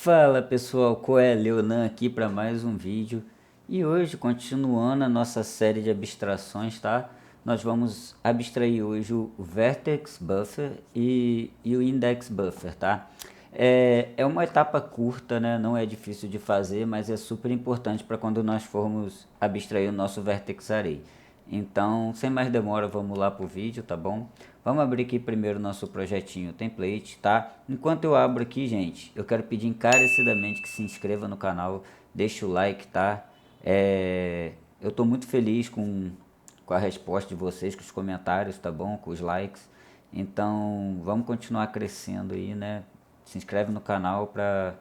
Fala pessoal, Coé Leonan aqui para mais um vídeo e hoje, continuando a nossa série de abstrações, tá? Nós vamos abstrair hoje o Vertex Buffer e o Index Buffer, tá? É uma etapa curta, né? Não é difícil de fazer, mas é super importante para quando nós formos abstrair o nosso Vertex Array. Então, sem mais demora, vamos lá pro vídeo, tá bom? Vamos abrir aqui primeiro o nosso projetinho template, tá? Enquanto eu abro aqui, gente, eu quero pedir encarecidamente que se inscreva no canal, deixe o like, tá? Eu tô muito feliz com a resposta de vocês, com os comentários, tá bom? Com os likes. Então, vamos continuar crescendo aí, né? Se inscreve no canal para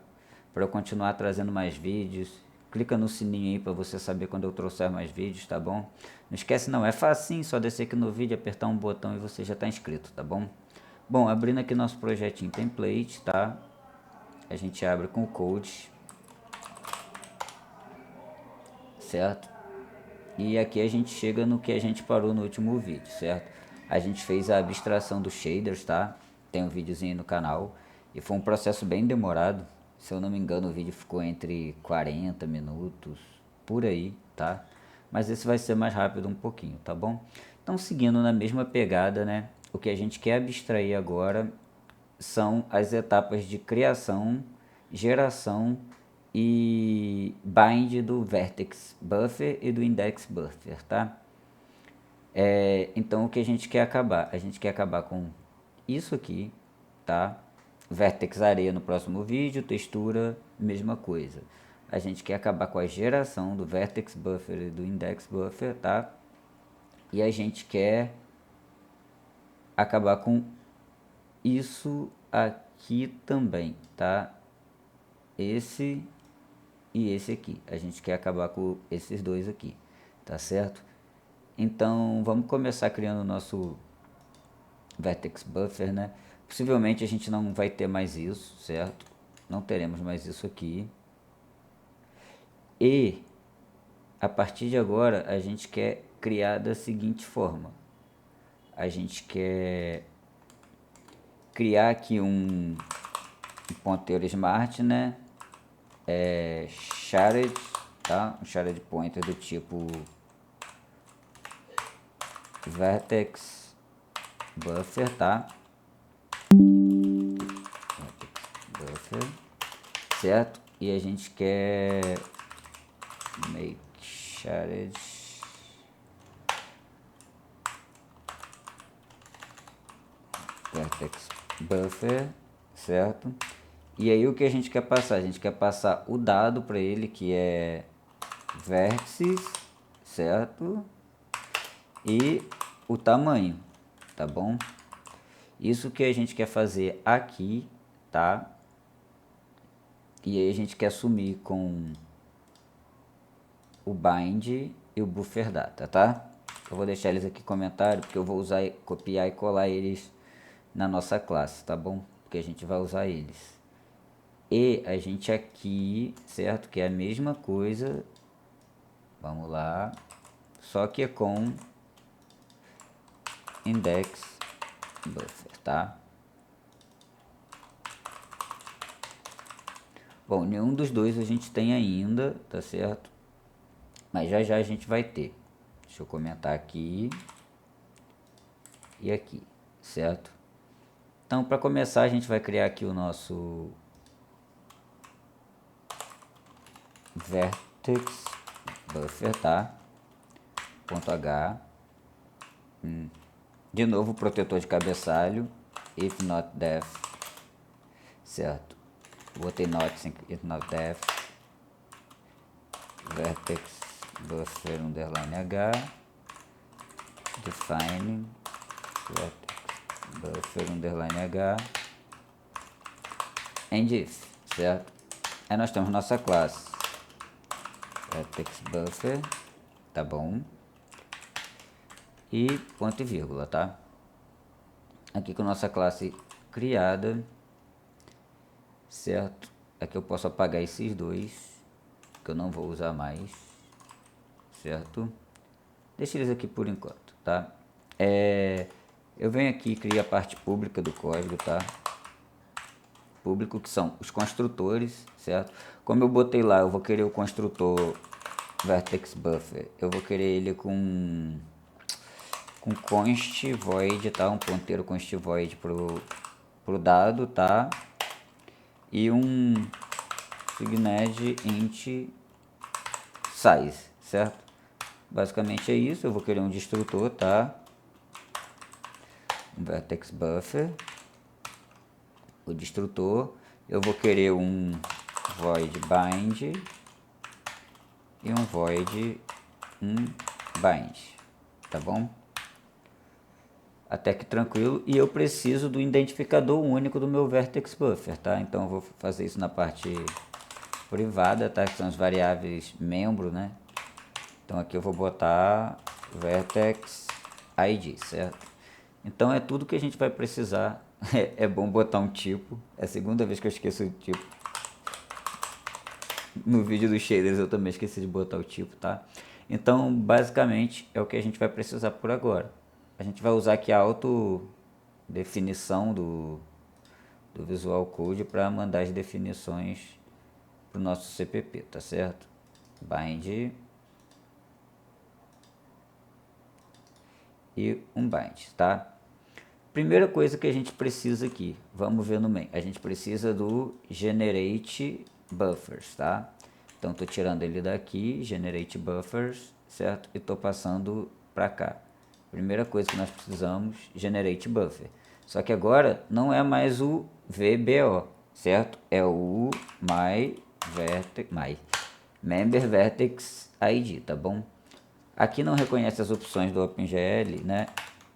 eu continuar trazendo mais vídeos. Clica no sininho aí para você saber quando eu trouxer mais vídeos, tá bom? Não esquece não, é facinho, só descer aqui no vídeo, apertar um botão e você já está inscrito, tá bom? Bom, abrindo aqui nosso projetinho template, tá? A gente abre com o code, certo? E aqui a gente chega no que a gente parou no último vídeo, certo? A gente fez a abstração dos shaders, tá? Tem um videozinho no canal. E foi um processo bem demorado. Se eu não me engano, o vídeo ficou entre 40 minutos, por aí, tá? Mas esse vai ser mais rápido um pouquinho, tá bom? Então, seguindo na mesma pegada, né? O que a gente quer abstrair agora são as etapas de criação, geração e bind do vertex buffer e do index buffer, tá? Então o que a gente quer acabar? A gente quer acabar com isso aqui, tá? Vertex areia no próximo vídeo, textura, mesma coisa. A gente quer acabar com a geração do vertex buffer e do index buffer, tá? E a gente quer acabar com isso aqui também, tá? Esse e esse aqui. A gente quer acabar com esses dois aqui, tá certo? Então vamos começar criando o nosso vertex buffer, né? Possivelmente a gente não vai ter mais isso, certo? Não teremos mais isso aqui. E a partir de agora a gente quer criar da seguinte forma. A gente quer criar aqui um ponteiro smart, né? Shared, tá? Um shared pointer do tipo vertex buffer, tá? Buffer, certo? E a gente quer make shared vertex buffer, certo? E aí o que a gente quer passar? A gente quer passar o dado para ele, que é vértices, certo? E o tamanho, tá bom? Isso que a gente quer fazer aqui, tá? E aí a gente quer assumir com o bind e o buffer data, tá? Eu vou deixar eles aqui no comentário, porque eu vou usar, copiar e colar eles na nossa classe, tá bom? Porque a gente vai usar eles. E a gente aqui, certo? Que é a mesma coisa. Vamos lá. Só que é com index buffer, tá? Bom, nenhum dos dois a gente tem ainda, tá certo? Mas já já a gente vai ter. Deixa eu comentar aqui e aqui, certo? Então, para começar, a gente vai criar aqui o nosso vertex buffer, tá? Ponto H. De novo, protetor de cabeçalho. If not def, certo? Botei not, if not def. Vertex buffer underline H. Define vertex buffer underline H. And if, certo? Aí nós temos nossa classe vertex buffer, tá bom? E ponto e vírgula, tá? Aqui com nossa classe criada, certo? Aqui eu posso apagar esses dois, que eu não vou usar mais, certo? Deixa eles aqui por enquanto, tá? Eu venho aqui e crio a parte pública do código, tá? público, que são os construtores, certo? Como eu botei lá, eu vou querer o construtor vertex buffer, eu vou querer ele com const void, tá? Um ponteiro const void pro dado, tá? E um signed int size, certo? Basicamente é isso. Eu vou querer um destrutor, tá? Um vertex buffer, o destrutor. Eu vou querer um void bind e um void bind, tá bom? Até que tranquilo. E eu preciso do identificador único do meu vertex buffer, tá? Então eu vou fazer isso na parte privada, tá? Que são as variáveis membro, né? Então aqui eu vou botar vertex id, certo? Então é tudo que a gente vai precisar. É bom botar um tipo. É a segunda vez que eu esqueço o tipo. No vídeo dos shaders eu também esqueci de botar o tipo, tá? Então basicamente é o que a gente vai precisar por agora. A gente vai usar aqui a autodefinição do Visual Code para mandar as definições para o nosso CPP, tá certo? Bind e um bind, tá? Primeira coisa que a gente precisa aqui, vamos ver no main, a gente precisa do generate buffers, tá? Então tô tirando ele daqui, generate buffers, certo? E tô passando para cá. Primeira coisa que nós precisamos, generate buffer. Só que agora não é mais o VBO, certo? É o member vertex id, tá bom? Aqui não reconhece as opções do OpenGL, né?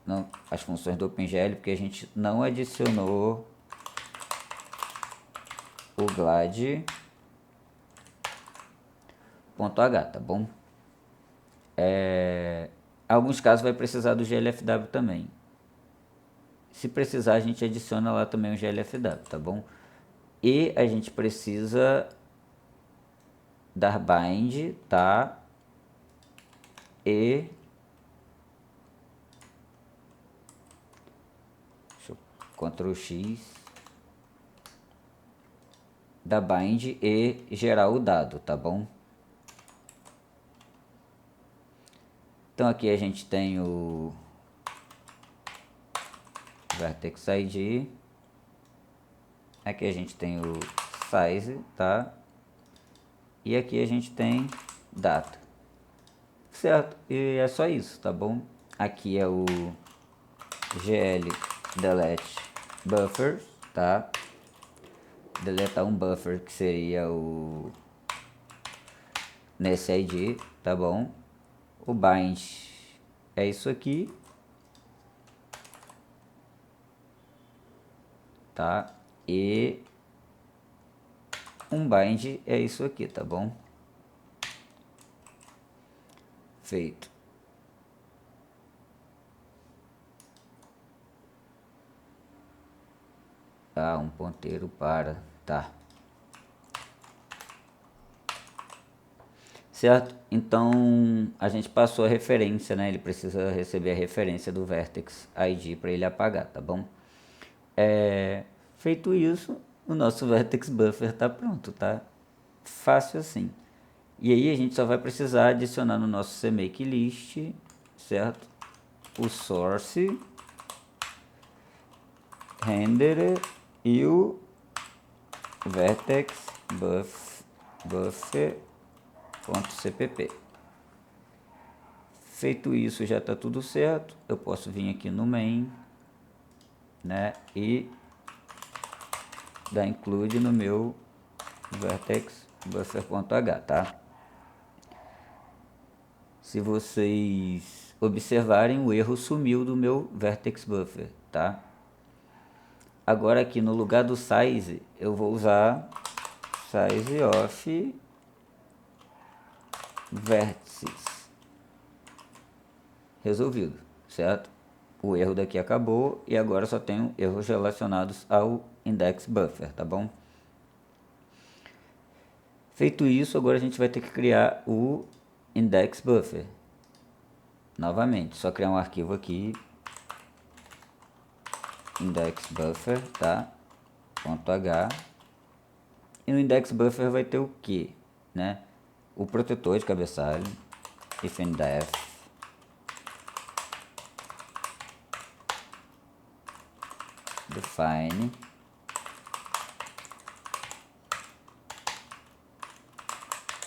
Não, as funções do OpenGL, porque a gente não adicionou o glad.h, tá bom? Em alguns casos vai precisar do glfw também. Se precisar, a gente adiciona lá também o glfw, tá bom? E a gente precisa dar bind, tá? E Ctrl X, da bind e gerar o dado, tá bom? Então aqui a gente tem o vertex id, aqui a gente tem o size, tá? E aqui a gente tem data, certo? E é só isso, tá bom? Aqui é o gl delete buffers, tá? Deletar um buffer que seria o nesse id, tá bom? O bind é isso aqui, tá? E um bind é isso aqui, tá bom? Feito. Tá, um ponteiro para, tá. Certo? Então a gente passou a referência, né? Ele precisa receber a referência do vertex id para ele apagar, tá bom? Feito isso, o nosso vertex buffer tá pronto, tá? Fácil assim. E aí a gente só vai precisar adicionar no nosso CMake list, certo? O source, render e o vertex buffer.cpp. Feito isso, já está tudo certo. Eu posso vir aqui no main, né, e dar include no meu vertex buffer.h, tá? Se vocês observarem, o erro sumiu do meu vertex buffer, tá? Agora aqui no lugar do size, eu vou usar size of vértices. Resolvido, certo? O erro daqui acabou e agora só tenho erros relacionados ao index buffer, tá bom? Feito isso, agora a gente vai ter que criar o index buffer. Novamente, só criar um arquivo aqui, index buffer, tá? ponto H. E no index buffer vai ter o que, né? O protetor de cabeçalho, ifndef, define,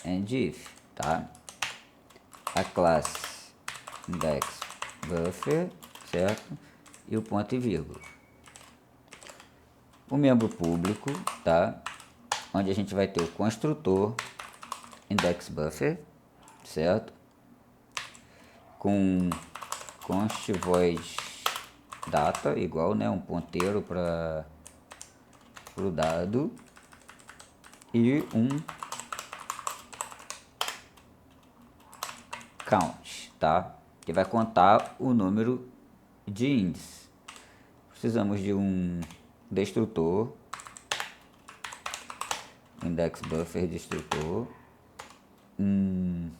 and if, tá? A classe index buffer, certo? E o ponto e vírgula. O membro público, tá? Onde a gente vai ter o construtor index buffer, certo? Com const void data igual, né, um ponteiro para o dado e um count, tá? Que vai contar o número de índice. Precisamos de um destrutor, index buffer destrutor, um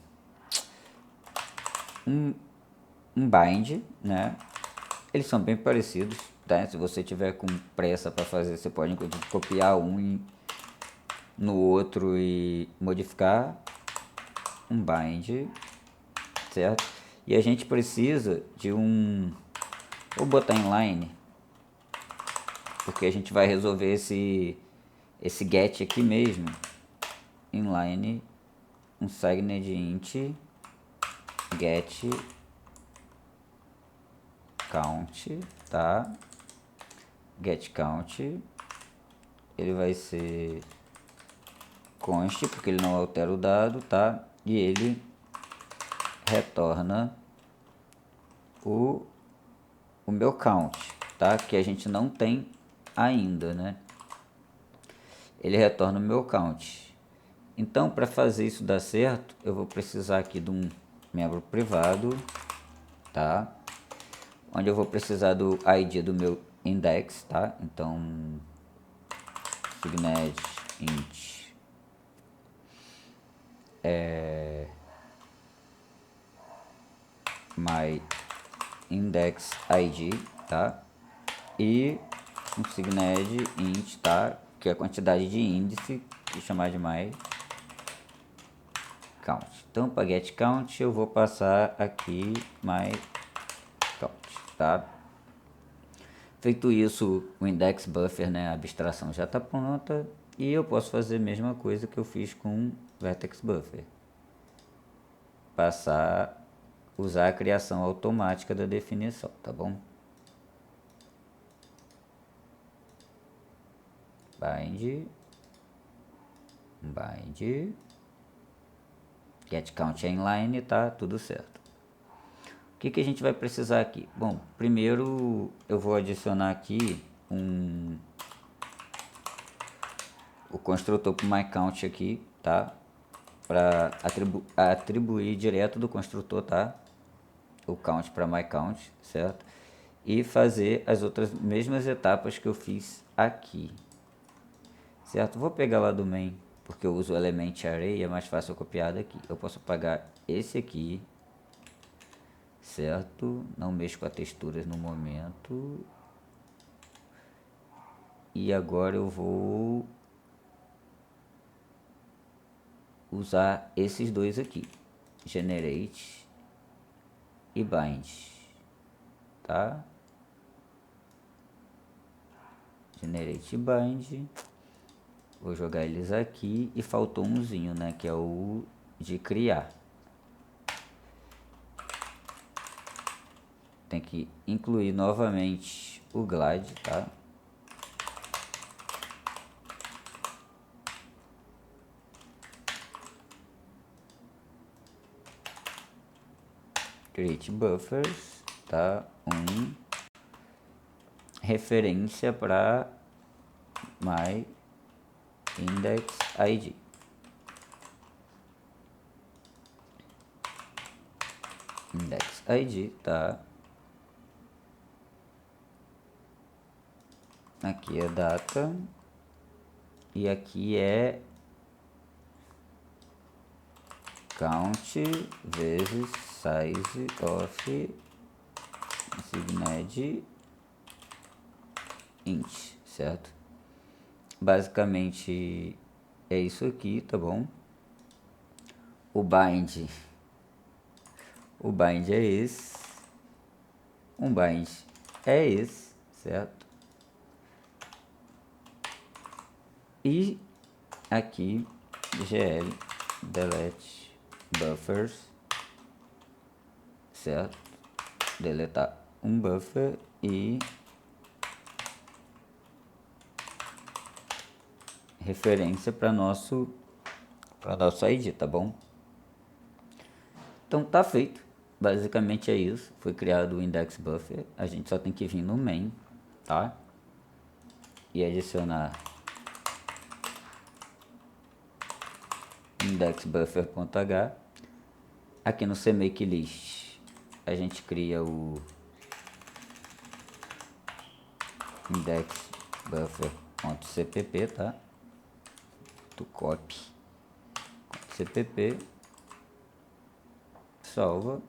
bind, né? Eles são bem parecidos, tá? Se você tiver com pressa para fazer, você pode copiar um no outro e modificar um bind, certo? E a gente precisa de um, vou botar inline, porque a gente vai resolver esse get aqui mesmo. Inline, um signed int get count, tá? Get count, ele vai ser const, porque ele não altera o dado, tá? E ele retorna o meu count, tá? Que a gente não tem ainda, né? Ele retorna o meu count. Então, para fazer isso dar certo, eu vou precisar aqui de um membro privado, tá? Onde eu vou precisar do ID do meu index, tá? Então, signed int my index id, tá? E um signed int, tá? Que é a quantidade de índice, que chamar de my count. Então, para get count, eu vou passar aqui my count, tá? Feito isso, o index buffer, né, a abstração já está pronta e eu posso fazer a mesma coisa que eu fiz com vertex buffer. Passar, usar a criação automática da definição, tá bom? Bind, get count é inline, tá tudo certo. O que a gente vai precisar aqui? Bom, primeiro eu vou adicionar aqui o construtor para myCount aqui, tá? Para atribuir direto do construtor, tá? O count para myCount, certo? E fazer as outras mesmas etapas que eu fiz aqui, certo? Vou pegar lá do main, porque eu uso o element array, é mais fácil eu copiar daqui. Eu posso apagar esse aqui, certo? Não mexo com as texturas no momento. E agora eu vou usar esses dois aqui, generate e bind, tá? Generate e bind, vou jogar eles aqui e faltou umzinho, né, que é o de criar. Tem que incluir novamente o glide, tá? Create buffers, tá? Referência para my index id. Index id, tá? Aqui é data e aqui é count vezes size of signed int, certo? basicamente é isso aqui, tá bom? O bind, o bind é esse, um bind é esse, certo? E aqui gl delete buffers, certo? Deletar um buffer e referência para nosso ID, tá bom? Então tá feito. Basicamente é isso. Foi criado o index buffer. A gente só tem que vir no main, tá? E adicionar indexBuffer.h. Aqui no cMakeList a gente cria o indexBuffer.cpp, tá? Do copy cpp, salva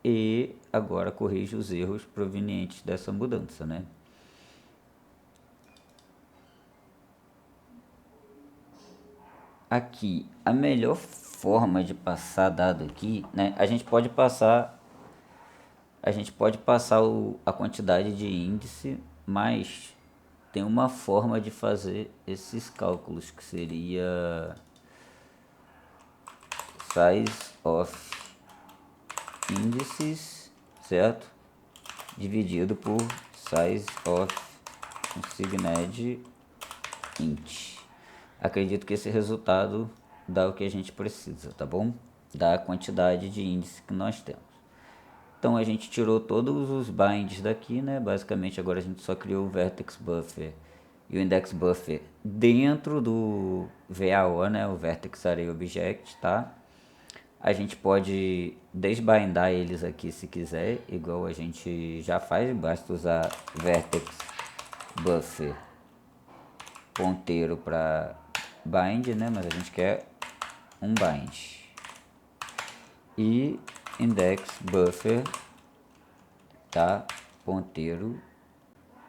e agora corrige os erros provenientes dessa mudança, né? Aqui, a melhor forma de passar dado aqui, né? A gente pode passar a quantidade de índice, mas tem uma forma de fazer esses cálculos que seria size of indices, certo? Dividido por size of consigned int. Acredito que esse resultado dá o que a gente precisa, tá bom? Dá a quantidade de índice que nós temos. Então a gente tirou todos os binds daqui, né? Basicamente agora a gente só criou o vertex buffer e o index buffer dentro do VAO, né? O vertex array object, tá? A gente pode desbindar eles aqui se quiser, igual a gente já faz, basta usar vertex buffer ponteiro para bind, né? Mas a gente quer um bind. E index buffer, tá? Ponteiro.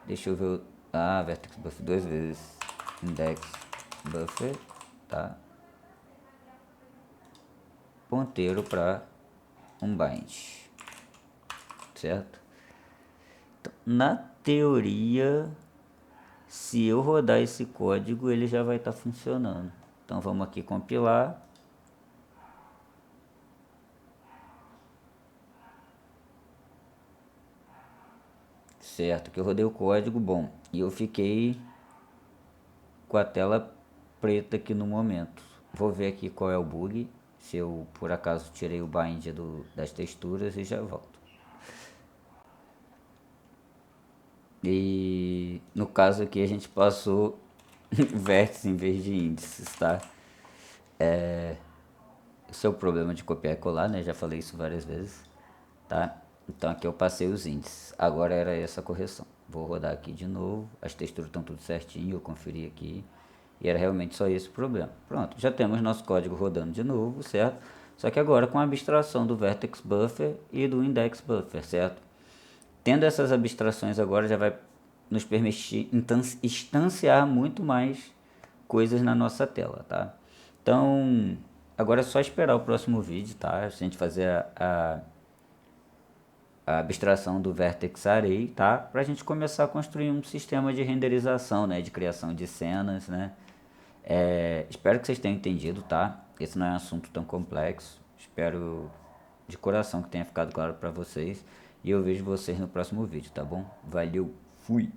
Deixa eu ver. Vertex buffer 2 vezes. Index buffer, tá? Ponteiro para um bind, certo? Então, na teoria, se eu rodar esse código, ele já vai estar funcionando. Então vamos aqui compilar. Certo, que eu rodei o código, bom, e eu fiquei com a tela preta aqui no momento. Vou ver aqui qual é o bug, se eu por acaso tirei o bind das texturas e já volto. E no caso aqui a gente passou vértice em vez de índices, tá? Esse é o problema de copiar e colar, né? Já falei isso várias vezes, tá? Então aqui eu passei os índices, agora era essa correção. Vou rodar aqui de novo, as texturas estão tudo certinho, eu conferi aqui. E era realmente só esse o problema. Pronto, já temos nosso código rodando de novo, certo? Só que agora com a abstração do vertex buffer e do index buffer, certo? Tendo essas abstrações agora já vai nos permitir instanciar muito mais coisas na nossa tela, tá? Então, agora é só esperar o próximo vídeo, tá? A gente fazer a abstração do vertex array, tá? Pra gente começar a construir um sistema de renderização, né? De criação de cenas, né? Espero que vocês tenham entendido, tá? Esse não é um assunto tão complexo. Espero de coração que tenha ficado claro pra vocês. E eu vejo vocês no próximo vídeo, tá bom? Valeu, fui!